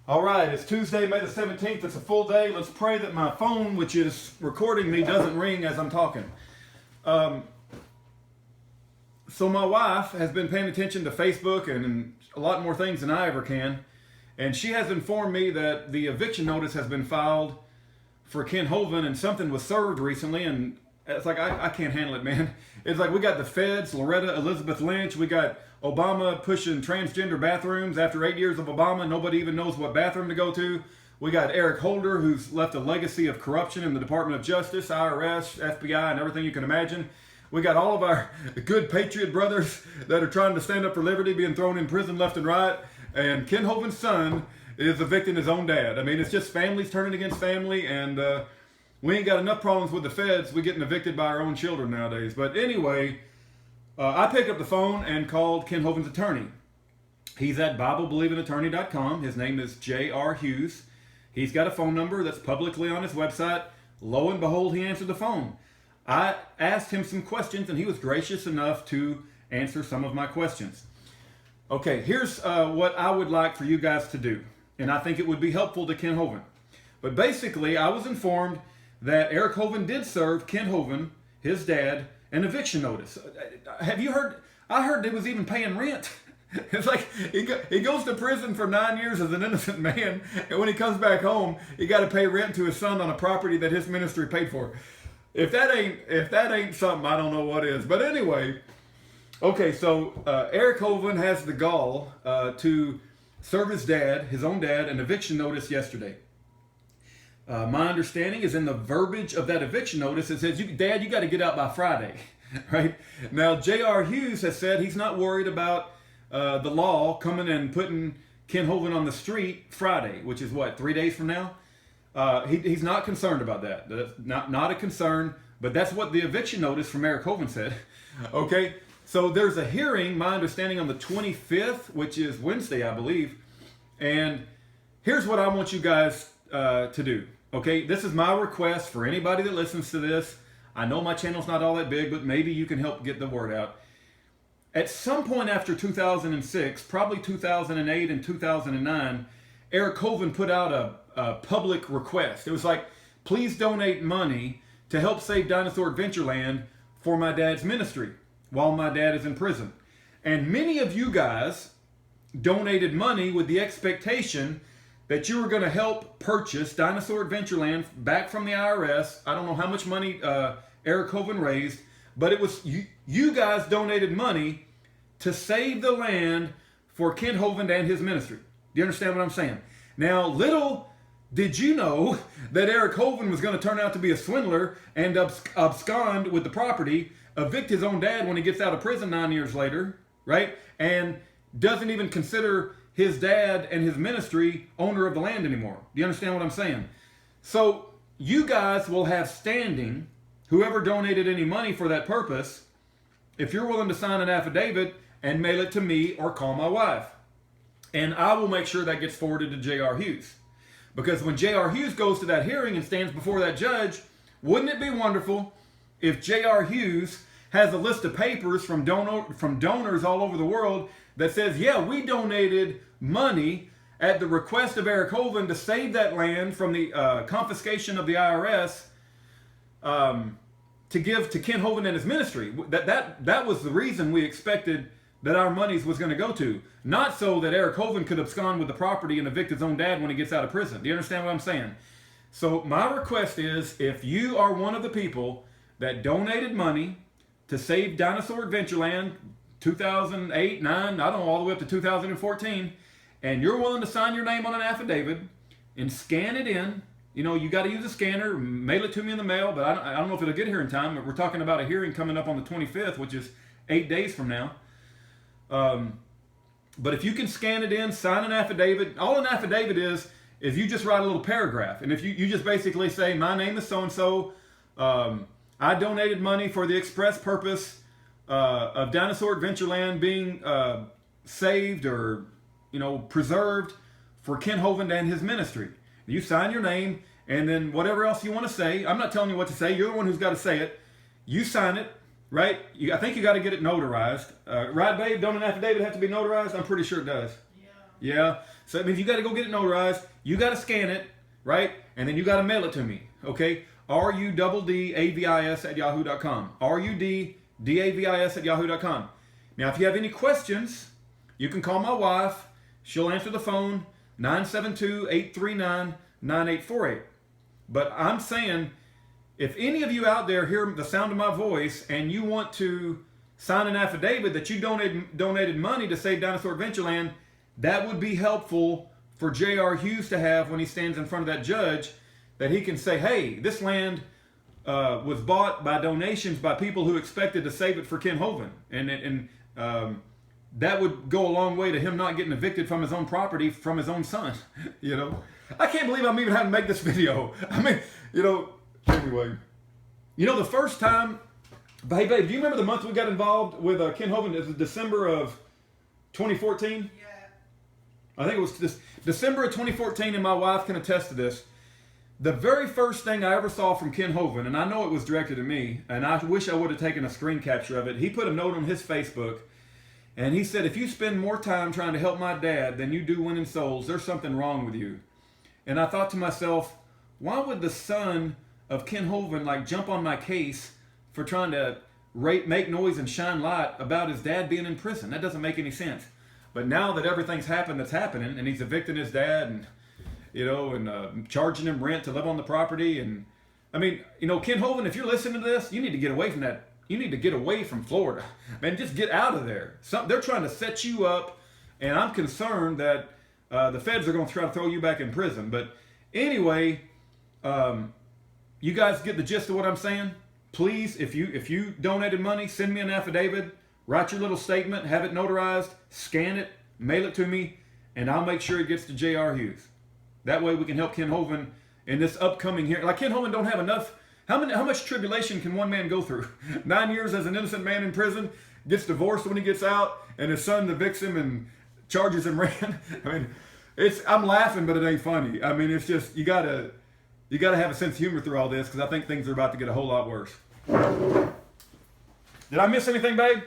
All right, it's Tuesday, May the 17th. It's a full day. Let's pray that my phone, which is recording me, doesn't ring as I'm talking. So my wife has been paying attention to Facebook and a lot more things than I ever can. And she has informed me that the eviction notice has been filed for Ken Hovind and something was served recently. And it's like, I can't handle it, man. It's like we got the feds, Loretta Elizabeth Lynch. We got Obama pushing transgender bathrooms. After 8 years of Obama, nobody even knows what bathroom to go to. We got Eric Holder, who's left a legacy of corruption in the Department of Justice, IRS, FBI, and everything you can imagine. We got all of our good patriot brothers that are trying to stand up for liberty being thrown in prison left and right. And Ken Hovind's son is evicting his own dad. I mean, it's just families turning against family, and we ain't got enough problems with the feds. We're getting evicted by our own children nowadays. But anyway, I picked up the phone and called Ken Hovind's attorney. He's at BibleBelievingAttorney.com. His name is J.R. Hughes. He's got a phone number that's publicly on his website. Lo and behold, he answered the phone. I asked him some questions, and he was gracious enough to answer some of my questions. Okay, here's what I would like for you guys to do, and I think it would be helpful to Ken Hovind. But basically, I was informed that Eric Hovind did serve Ken Hovind, his dad, an eviction notice. Have you heard? I heard he was even paying rent. It's like he goes to prison for 9 years as an innocent man, and when he comes back home, he got to pay rent to his son on a property that his ministry paid for. If that ain't something, I don't know what is. But anyway, okay. So Eric Hovind has the gall to serve his dad, his own dad, an eviction notice yesterday. My understanding is in the verbiage of that eviction notice, it says, Dad, you got to get out by Friday, right? Now, J.R. Hughes has said he's not worried about the law coming and putting Ken Hovind on the street Friday, which is what, 3 days from now? He's not concerned about that. That's not a concern, but that's what the eviction notice from Eric Hovind said. Okay, so there's a hearing, my understanding, on the 25th, which is Wednesday, I believe. And here's what I want you guys to do. Okay, this is my request for anybody that listens to this. I know my channel's not all that big, but maybe you can help get the word out. At some point after 2006, probably 2008 and 2009, Eric Hovind put out a public request. It was like, please donate money to help save Dinosaur Adventureland for my dad's ministry while my dad is in prison. And many of you guys donated money with the expectation that you were going to help purchase Dinosaur Adventureland back from the IRS. I don't know how much money Eric Hovind raised, but it was you guys donated money to save the land for Ken Hovind and his ministry. Do you understand what I'm saying? Now, little did you know that Eric Hovind was going to turn out to be a swindler and abscond with the property, evict his own dad when he gets out of prison 9 years later, right? And doesn't even consider his dad and his ministry owner of the land anymore. Do you understand what I'm saying? So you guys will have standing, whoever donated any money for that purpose, if you're willing to sign an affidavit and mail it to me or call my wife. And I will make sure that gets forwarded to J.R. Hughes. Because when J.R. Hughes goes to that hearing and stands before that judge, wouldn't it be wonderful if J.R. Hughes has a list of papers from donors all over the world that says, yeah, we donated money at the request of Eric Hovind to save that land from the confiscation of the IRS to give to Ken Hovind and his ministry. That was the reason we expected that our monies was going to go to. Not so that Eric Hovind could abscond with the property and evict his own dad when he gets out of prison. Do you understand what I'm saying? So my request is, if you are one of the people that donated money to save Dinosaur Adventureland 2008, 9, I don't know, all the way up to 2014, and you're willing to sign your name on an affidavit and scan it in, you got to use a scanner, mail it to me in the mail, but I don't know if it'll get here in time. We're talking about a hearing coming up on the 25th, which is 8 days from now. But if you can scan it in, sign an affidavit, all an affidavit is you just write a little paragraph. And if you just basically say, my name is so-and-so, I donated money for the express purpose of Dinosaur Adventureland being saved or, preserved for Ken Hovind and his ministry. You sign your name, and then whatever else you want to say, I'm not telling you what to say, you're the one who's got to say it. You sign it, right? I think you got to get it notarized. Right, babe? Don't an affidavit have to be notarized? I'm pretty sure it does. Yeah. Yeah. So that means you got to go get it notarized. You got to scan it, right? And then you got to mail it to me. Okay. RUDDAVIS@yahoo.com. RUDDAVIS@yahoo.com. Now, if you have any questions, you can call my wife. She'll answer the phone, 972-839-9848. But I'm saying, if any of you out there hear the sound of my voice and you want to sign an affidavit that you donated money to save Dinosaur Adventureland, that would be helpful for J.R. Hughes to have when he stands in front of that judge, that he can say, hey, this land was bought by donations by people who expected to save it for Ken Hovind. And that would go a long way to him not getting evicted from his own property from his own son. You know, I can't believe I'm even having to make this video. I mean, you know, anyway. You know, the first time, hey babe, do you remember the month we got involved with Ken Hovind? It was December of 2014? Yeah. I think it was this December of 2014, and my wife can attest to this. The very first thing I ever saw from Ken Hovind, and I know it was directed at me, and I wish I would have taken a screen capture of it. He put a note on his Facebook, and he said, if you spend more time trying to help my dad than you do winning souls, there's something wrong with you. And I thought to myself, why would the son of Ken Hovind like jump on my case for trying to make noise and shine light about his dad being in prison? That doesn't make any sense. But now that everything's happened that's happening, and he's evicting his dad, and you know, and charging him rent to live on the property, and I mean, you know, Ken Hovind, if you're listening to this, you need to get away from that. You need to get away from Florida, man. Just get out of there. They're trying to set you up, and I'm concerned that the feds are going to try to throw you back in prison. But anyway, you guys get the gist of what I'm saying. Please, if you donated money, send me an affidavit, write your little statement, have it notarized, scan it, mail it to me, and I'll make sure it gets to J.R. Hughes. That way we can help Ken Hovind in this upcoming hearing. Like, Ken Hovind don't have enough. How much tribulation can one man go through? 9 years as an innocent man in prison, gets divorced when he gets out, and his son evicts him and charges him rent. I mean, I'm laughing, but it ain't funny. I mean, it's just, you gotta have a sense of humor through all this, because I think things are about to get a whole lot worse. Did I miss anything, babe?